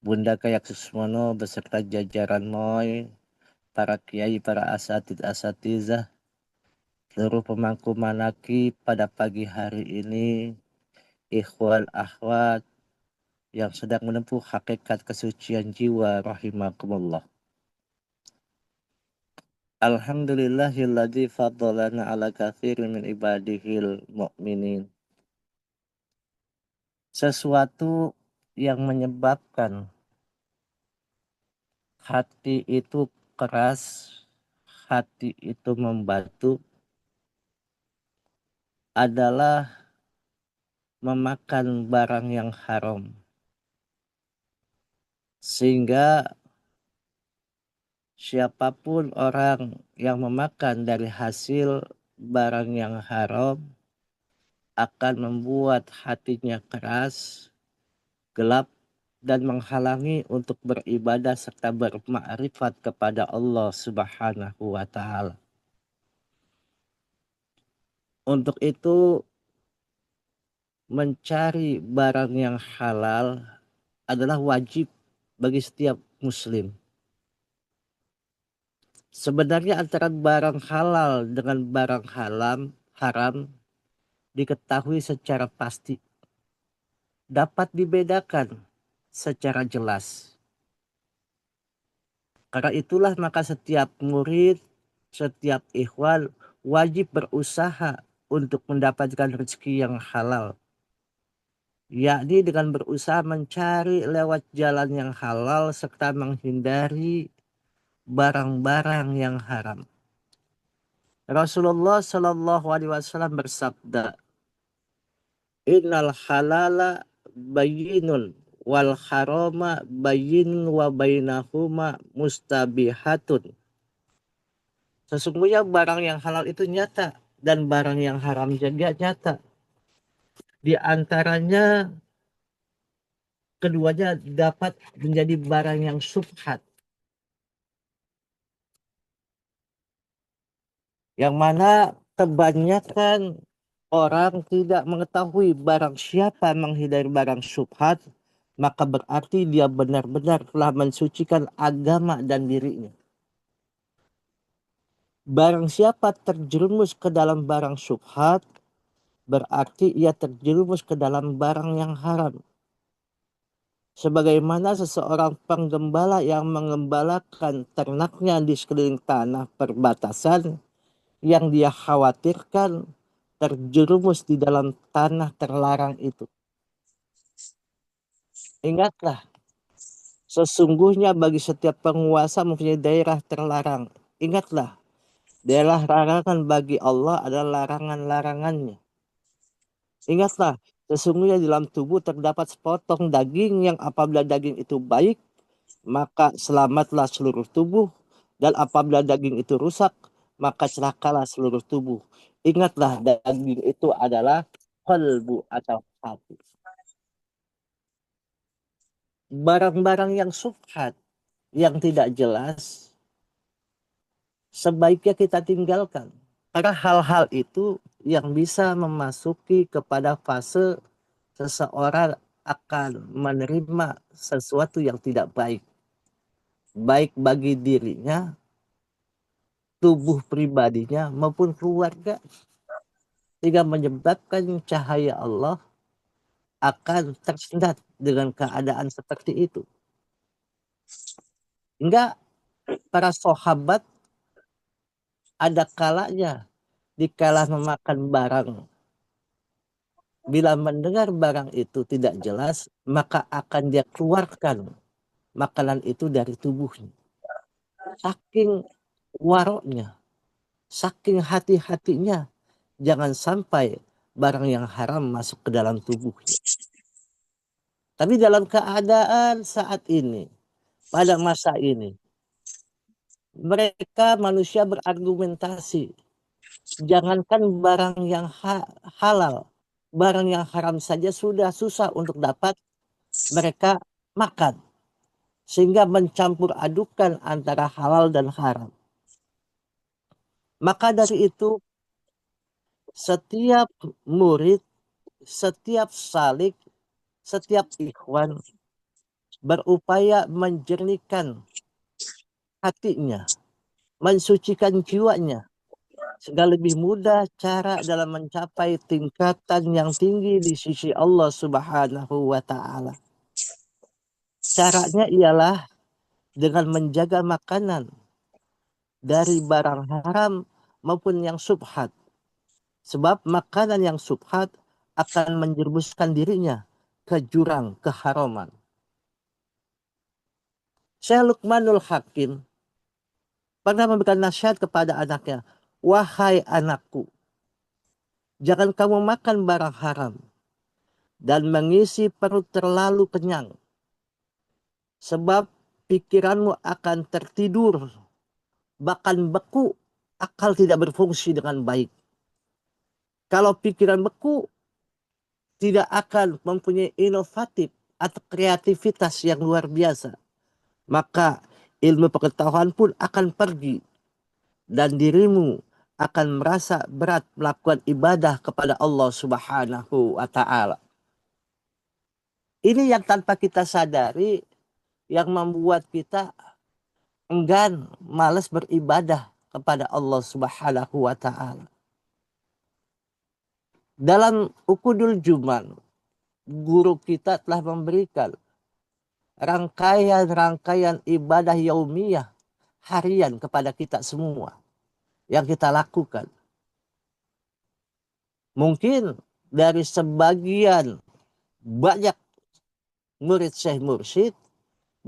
Bunda Kayak Susmono beserta jajaran MOI, para kiai, para asatidz-asatizah, seluruh pemangku manaki pada pagi hari ini, ikhwan akhwat yang sedang menempuh hakikat kesucian jiwa rahimakumullah. Alhamdulillahilladzi faddalana ala katsirin min ibadihil mu'minin. Sesuatu yang menyebabkan hati itu keras, hati itu membatu adalah memakan barang yang haram. Sehingga siapapun orang yang memakan dari hasil barang yang haram akan membuat hatinya keras, gelap, dan menghalangi untuk beribadah serta bermakrifat kepada Allah Subhanahu wa Ta'ala. Untuk itu, mencari barang yang halal adalah wajib bagi setiap muslim. Sebenarnya antara barang halal dengan barang haram diketahui secara pasti. Dapat dibedakan secara jelas. Karena itulah maka setiap murid, setiap ikhwan wajib berusaha untuk mendapatkan rezeki yang halal. Yakni dengan berusaha mencari lewat jalan yang halal serta menghindari barang-barang yang haram. Rasulullah Shallallahu Alaihi Wasallam bersabda, Innal halala bayyinun wal harama bayyinun wa bainahuma mustabihatun. Sesungguhnya barang yang halal itu nyata dan barang yang haram juga nyata. Di antaranya keduanya dapat menjadi barang yang subhat. Yang mana kebanyakan orang tidak mengetahui barang siapa menghindari barang subhat, maka berarti dia benar-benar telah mensucikan agama dan dirinya. Barang siapa terjerumus ke dalam barang subhat, berarti ia terjerumus ke dalam barang yang haram. Sebagaimana seseorang penggembala yang mengembalakan ternaknya di sekeliling tanah perbatasan, yang dia khawatirkan terjerumus di dalam tanah terlarang itu. Ingatlah, sesungguhnya bagi setiap penguasa mempunyai daerah terlarang. Ingatlah, daerah larangan bagi Allah adalah larangan-larangannya. Ingatlah, sesungguhnya di dalam tubuh terdapat sepotong daging yang apabila daging itu baik, maka selamatlah seluruh tubuh. Dan apabila daging itu rusak, maka celakalah seluruh tubuh. Ingatlah, daging itu adalah qalbu atau hati. Barang-barang yang subhat, yang tidak jelas, sebaiknya kita tinggalkan. Karena hal-hal itu yang bisa memasuki kepada fase seseorang akan menerima sesuatu yang tidak baik. Baik bagi dirinya, tubuh pribadinya, maupun keluarga. Sehingga menyebabkan cahaya Allah akan tersendat dengan keadaan seperti itu. Enggak, para sahabat ada kalanya dikala memakan barang. Bila mendengar barang itu tidak jelas, maka akan dia keluarkan makanan itu dari tubuhnya. Saking waroknya, saking hati-hatinya, jangan sampai barang yang haram masuk ke dalam tubuhnya. Tapi dalam keadaan saat ini, pada masa ini, mereka manusia berargumentasi. Jangankan barang yang halal, barang yang haram saja sudah susah untuk dapat mereka makan. Sehingga mencampur adukan antara halal dan haram. Maka dari itu, setiap murid, setiap salik, setiap ikhwan berupaya menjernihkan hatinya, mensucikan jiwanya, sehingga lebih mudah cara dalam mencapai tingkatan yang tinggi di sisi Allah Subhanahu wa Ta'ala. Caranya ialah dengan menjaga makanan dari barang haram maupun yang subhat. Sebab makanan yang subhat akan menjerumuskan dirinya ke jurang keharaman. Syekh Luqmanul Hakim pernah memberikan nasihat kepada anaknya, wahai anakku, jangan kamu makan barang haram dan mengisi perut terlalu kenyang. Sebab pikiranmu akan tertidur, bahkan beku, akal tidak berfungsi dengan baik. Kalau pikiran beku, tidak akan mempunyai inovatif atau kreativitas yang luar biasa. Maka ilmu pengetahuan pun akan pergi dan dirimu akan merasa berat melakukan ibadah kepada Allah Subhanahu wa Ta'ala. Ini yang tanpa kita sadari yang membuat kita enggan, malas beribadah kepada Allah Subhanahu wa Ta'ala. Dalam Ukudul Juman, guru kita telah memberikan rangkaian-rangkaian ibadah yaumiyah harian kepada kita semua yang kita lakukan. Mungkin dari sebagian banyak murid Syekh Mursyid,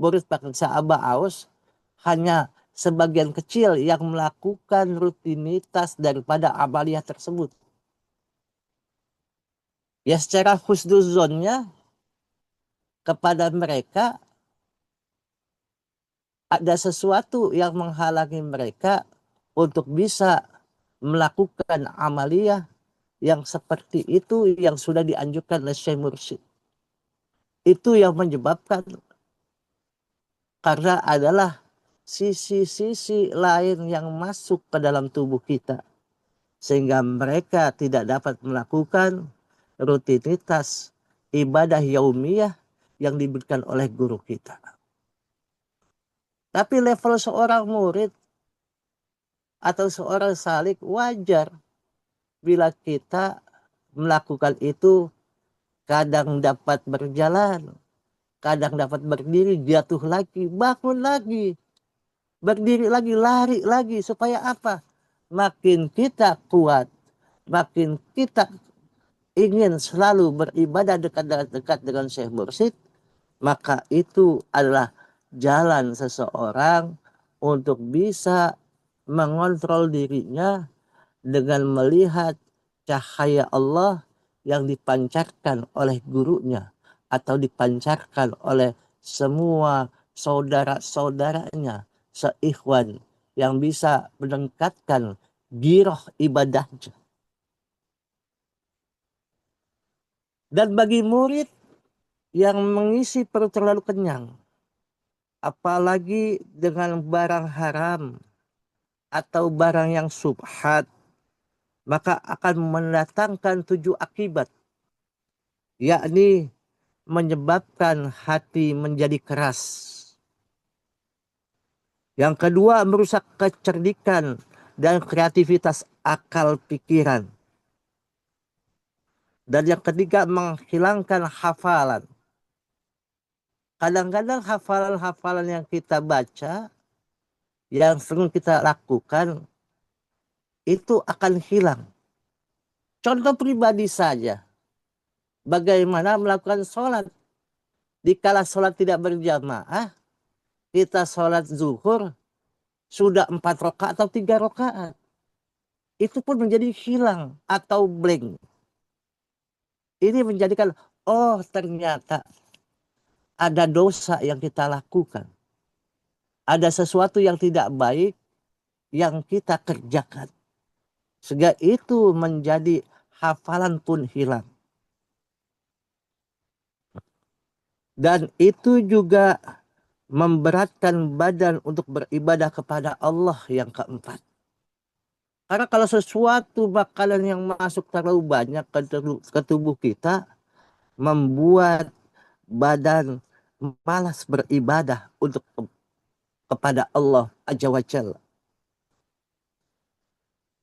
murid Paksa Aba Aus, hanya sebagian kecil yang melakukan rutinitas daripada amaliyah tersebut. Ya secara husnuzonnya kepada mereka ada sesuatu yang menghalangi mereka untuk bisa melakukan amaliyah yang seperti itu yang sudah dianjurkan oleh Syekh Mursyid. Itu yang menyebabkan karena adalah sisi-sisi lain yang masuk ke dalam tubuh kita. Sehingga mereka tidak dapat melakukan rutinitas ibadah yaumiyah yang diberikan oleh guru kita. Tapi level seorang murid atau seorang salik wajar bila kita melakukan itu, kadang dapat berjalan, kadang dapat berdiri, jatuh lagi, bangun lagi, berdiri lagi, lari lagi. Supaya apa? Makin kita kuat, makin kita ingin selalu beribadah dekat dengan Syekh Mursyid, maka itu adalah jalan seseorang untuk bisa mengontrol dirinya dengan melihat cahaya Allah yang dipancarkan oleh gurunya atau dipancarkan oleh semua saudara-saudaranya seikhwan yang bisa meningkatkan giroh ibadahnya. Dan bagi murid yang mengisi perut terlalu kenyang, apalagi dengan barang haram atau barang yang subhat, maka akan mendatangkan 7 akibat, yakni menyebabkan hati menjadi keras. Yang kedua, merusak kecerdikan dan kreativitas akal pikiran. Dan yang ketiga, menghilangkan hafalan. Kadang-kadang hafalan-hafalan yang kita baca, yang sering kita lakukan, itu akan hilang. Contoh pribadi saja, bagaimana melakukan sholat. Dikala sholat tidak berjamaah, kita sholat zuhur, sudah 4 rakaat atau 3 rakaat. Itu pun menjadi hilang atau blank. Ini menjadikan, oh ternyata ada dosa yang kita lakukan. Ada sesuatu yang tidak baik yang kita kerjakan. Sehingga itu menjadi hafalan pun hilang. Dan itu juga memberatkan badan untuk beribadah kepada Allah yang keempat. Karena kalau sesuatu makanan yang masuk terlalu banyak ke tubuh kita, membuat badan malas beribadah untuk kepada Allah Azza wa Jalla.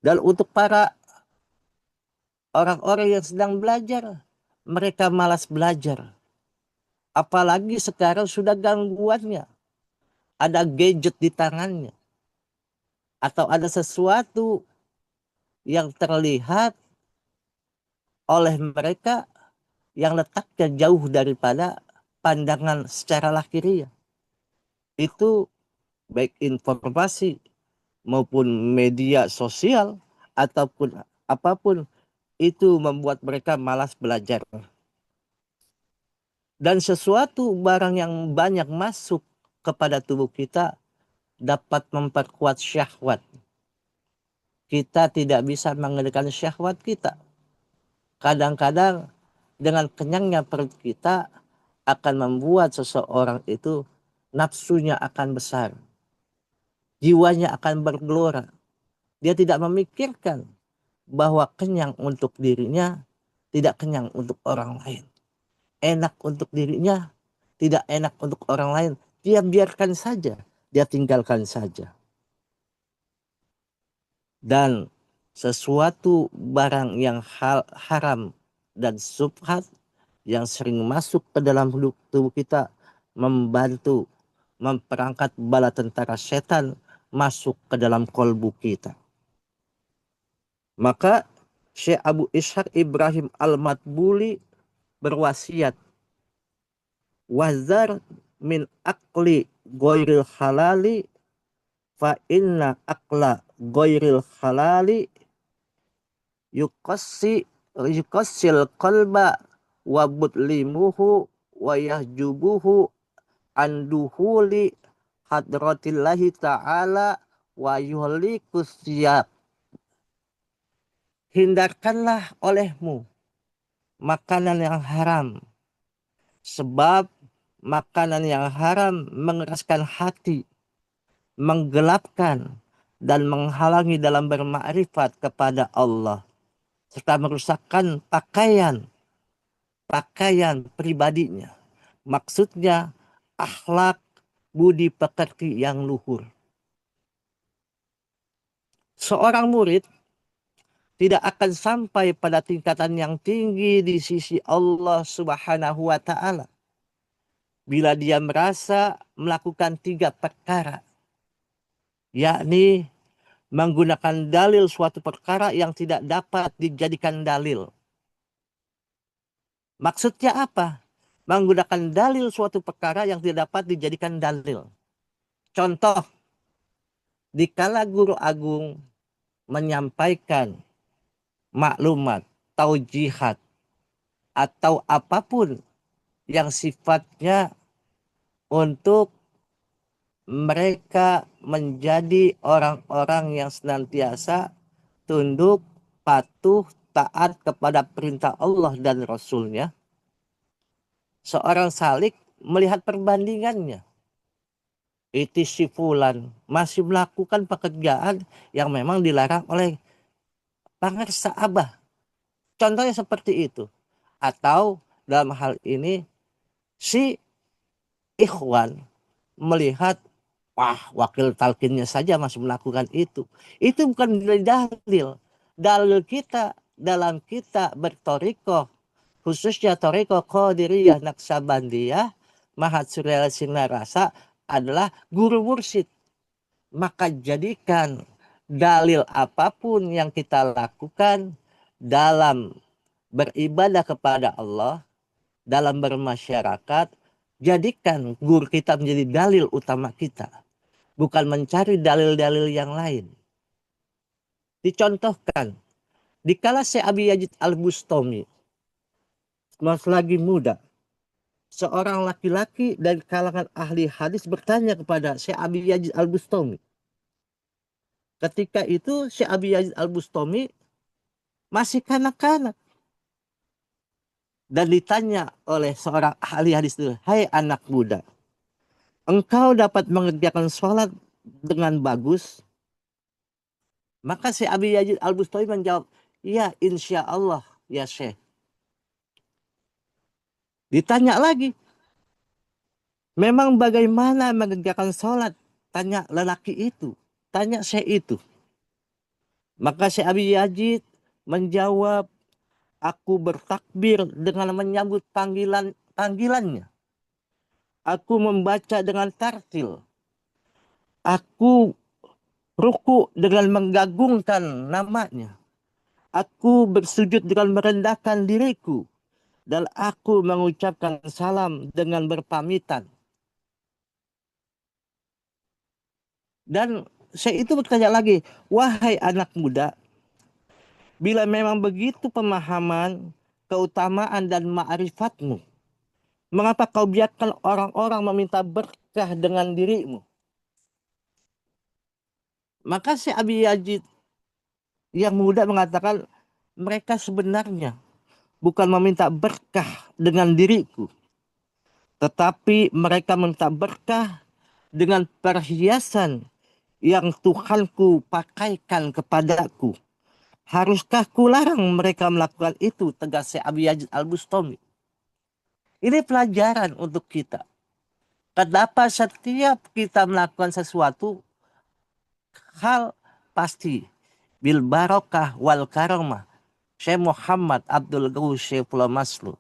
Dan untuk para orang-orang yang sedang belajar, mereka malas belajar. Apalagi sekarang sudah gangguannya. Ada gadget di tangannya. Atau ada sesuatu yang terlihat oleh mereka yang letaknya jauh daripada pandangan secara lahiriah. Itu baik informasi maupun media sosial ataupun apapun, itu membuat mereka malas belajar. Dan sesuatu barang yang banyak masuk kepada tubuh kita dapat memperkuat syahwat. Kita tidak bisa mengendalikan syahwat kita. Kadang-kadang dengan kenyangnya perut kita akan membuat seseorang itu nafsunya akan besar. Jiwanya akan bergelora. Dia tidak memikirkan bahwa kenyang untuk dirinya, tidak kenyang untuk orang lain. Enak untuk dirinya, tidak enak untuk orang lain. Dia biarkan saja, dia tinggalkan saja. Dan sesuatu barang yang haram dan subhat yang sering masuk ke dalam tubuh kita membantu memperangkat bala tentara setan masuk ke dalam kolbu kita. Maka Syekh Abu Ishaq Ibrahim Al-Matbuli berwasiat, wazar min akli goiril halali fa inna akla goiril halali yukassil qalba wa budlimuhu wa yahjubuhu anduhuli hadratillahi ta'ala wa yuhlikus siyab. Hindarkanlah olehmu makanan yang haram, sebab makanan yang haram mengeraskan hati, menggelapkan dan menghalangi dalam bermakrifat kepada Allah, serta merusakkan pakaian pribadinya. Maksudnya akhlak budi pekerti yang luhur. Seorang murid tidak akan sampai pada tingkatan yang tinggi di sisi Allah Subhanahu wa Ta'ala bila dia merasa melakukan 3 perkara, yakni menggunakan dalil suatu perkara yang tidak dapat dijadikan dalil. Maksudnya apa? Menggunakan dalil suatu perkara yang tidak dapat dijadikan dalil. Contoh, dikala guru agung menyampaikan maklumat, taujihat, atau apapun yang sifatnya untuk mereka menjadi orang-orang yang senantiasa tunduk, patuh, taat kepada perintah Allah dan Rasulnya. Seorang salik melihat perbandingannya. Itu si fulan masih melakukan pekerjaan yang memang dilarang oleh pangersa Abah. Contohnya seperti itu. Atau dalam hal ini si ikhwan melihat, wah, wakil talkinnya saja masih melakukan itu. Itu bukan dalil. Dalil kita dalam kita bertorikoh, khususnya torikoh Qadiriyah Naksabandiyah, Mahat Surya Sinarasa adalah guru mursyid. Maka jadikan dalil apapun yang kita lakukan dalam beribadah kepada Allah, dalam bermasyarakat, jadikan guru kita menjadi dalil utama kita. Bukan mencari dalil-dalil yang lain. Dicontohkan, dikala Syekh Abi Yazid Al-Bustami masih lagi muda, seorang laki-laki dari kalangan ahli hadis bertanya kepada Syekh Abi Yazid Al-Bustami. Ketika itu Syekh Abi Yazid Al-Bustami masih kanak-kanak. Dan ditanya oleh seorang ahli hadis itu, hai anak muda, engkau dapat mengerjakan sholat dengan bagus? Maka Syekh Abi Yazid Al-Bustami menjawab, ya insya Allah ya Syekh. Ditanya lagi, Memang bagaimana mengerjakan sholat? Tanya lelaki itu. Tanya Syekh itu. Maka Syekh Abi Yazid menjawab, aku bertakbir dengan menyambut panggilannya. Aku membaca dengan tartil. Aku ruku dengan menggagungkan namanya. Aku bersujud dengan merendahkan diriku. Dan aku mengucapkan salam dengan berpamitan. Dan saya itu bertanya lagi, wahai anak muda, bila memang begitu pemahaman, keutamaan dan ma'rifatmu, mengapa kau biarkan orang-orang meminta berkah dengan dirimu? Maka si Abi Yazid yang muda mengatakan, mereka sebenarnya bukan meminta berkah dengan diriku, tetapi mereka meminta berkah dengan perhiasan yang Tuhanku pakaikan kepadaku. Haruskah kularang mereka melakukan itu? Tegas Abi Yazid Al-Bustami. Ini pelajaran untuk kita. Kenapa setiap kita melakukan sesuatu hal pasti bil barokah wal karomah. Syekh Muhammad Abdul Ghawus Syaifullah Maslu.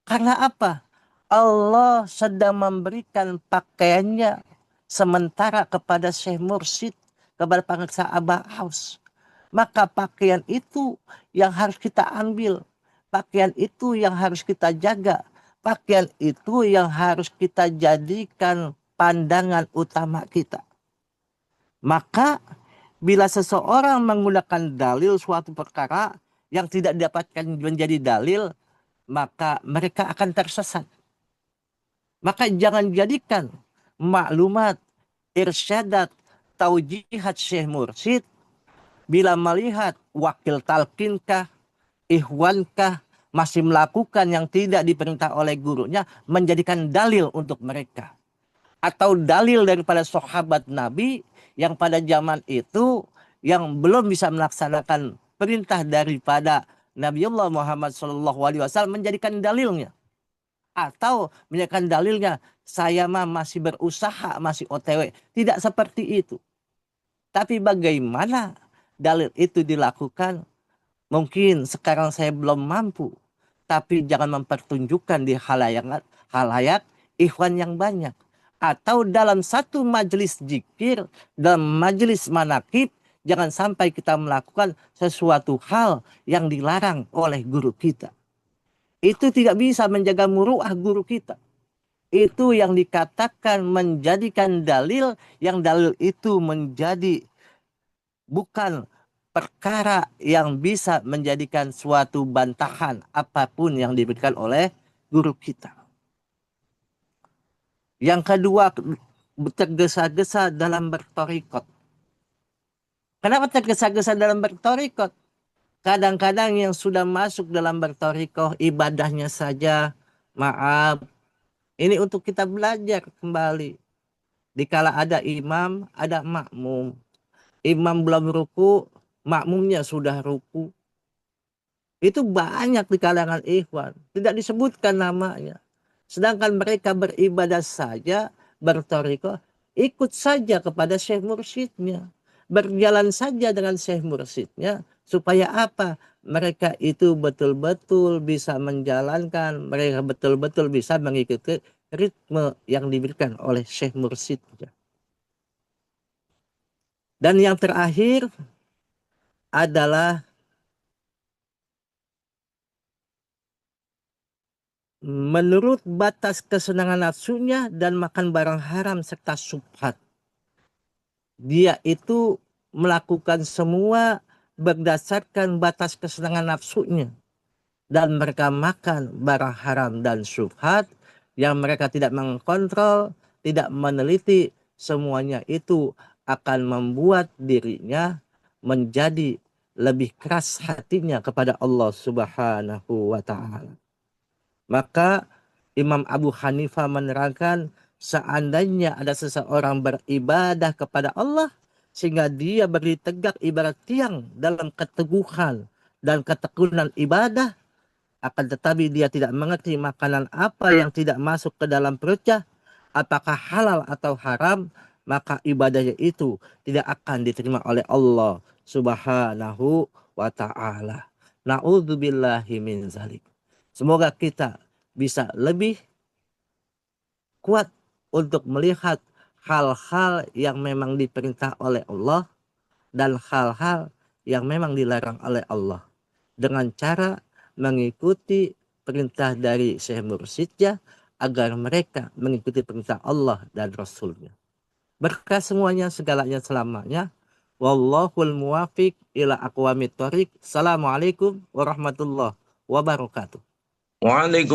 Karena apa? Allah sedang memberikan pakaiannya sementara kepada Syekh Mursyid, kepada Pangsa Abah Aus. Maka pakaian itu yang harus kita ambil. Pakaian itu yang harus kita jaga. Pakaian itu yang harus kita jadikan pandangan utama kita. Maka bila seseorang menggunakan dalil suatu perkara yang tidak didapatkan menjadi dalil, maka mereka akan tersesat. Maka jangan jadikan maklumat, irsyadat, taujihat Syekh Mursyid bila melihat wakil talkinkah, ikhwankah masih melakukan yang tidak diperintah oleh gurunya, menjadikan dalil untuk mereka. Atau dalil daripada sahabat Nabi yang pada zaman itu yang belum bisa melaksanakan perintah daripada Nabiullah Muhammad SAW menjadikan dalilnya. Atau menjadikan dalilnya, saya mah masih berusaha, masih OTW. Tidak seperti itu. Tapi bagaimana dalil itu dilakukan? Mungkin sekarang saya belum mampu, tapi jangan mempertunjukkan di halayak ikhwan yang banyak. Atau dalam satu majelis zikir, dalam majelis manakib, jangan sampai kita melakukan sesuatu hal yang dilarang oleh guru kita. Itu tidak bisa menjaga muruah guru kita. Itu yang dikatakan menjadikan dalil, yang dalil itu menjadi bukan perkara yang bisa menjadikan suatu bantahan apapun yang diberikan oleh guru kita. Yang kedua, tergesa-gesa dalam bertorikot. Kenapa tergesa-gesa dalam bertorikot? Kadang-kadang yang sudah masuk dalam bertorikoh ibadahnya saja, maaf, ini untuk kita belajar kembali. Dikala ada imam, ada makmum. Imam belum ruku, makmumnya sudah ruku. Itu banyak di kalangan ikhwan. Tidak disebutkan namanya. Sedangkan mereka beribadah saja, bertorikoh, ikut saja kepada Syekh Mursyidnya. Berjalan saja dengan Syekh Mursyidnya. Supaya apa? Mereka itu betul-betul bisa menjalankan, mereka betul-betul bisa mengikuti ritme yang diberikan oleh Syekh Mursyidnya. Dan yang terakhir adalah menurut batas kesenangan nafsunya dan makan barang haram serta subhat. Dia itu melakukan semua berdasarkan batas kesenangan nafsunya. Dan mereka makan barang haram dan subhat yang mereka tidak mengkontrol, tidak meneliti, semuanya itu akan membuat dirinya menjadi lebih keras hatinya kepada Allah Subhanahu wa Ta'ala. Maka Imam Abu Hanifah menerangkan, seandainya ada seseorang beribadah kepada Allah sehingga dia berdiri tegak ibarat tiang dalam keteguhan dan ketekunan ibadah, akan tetapi dia tidak mengerti makanan apa yang tidak masuk ke dalam perutnya, apakah halal atau haram, maka ibadahnya itu tidak akan diterima oleh Allah Subhanahu wa ta'ala. Na'udzubillahi min zalik. Semoga kita bisa lebih kuat untuk melihat hal-hal yang memang diperintah oleh Allah dan hal-hal yang memang dilarang oleh Allah, dengan cara mengikuti perintah dari Syekh Mursyidnya agar mereka mengikuti perintah Allah dan Rasulnya. Berkah semuanya, segalanya, selamanya. Wallahul muwafiq ila aqwamit thoriq. Assalamualaikum warahmatullahi wabarakatuh. Waalaikumsalam.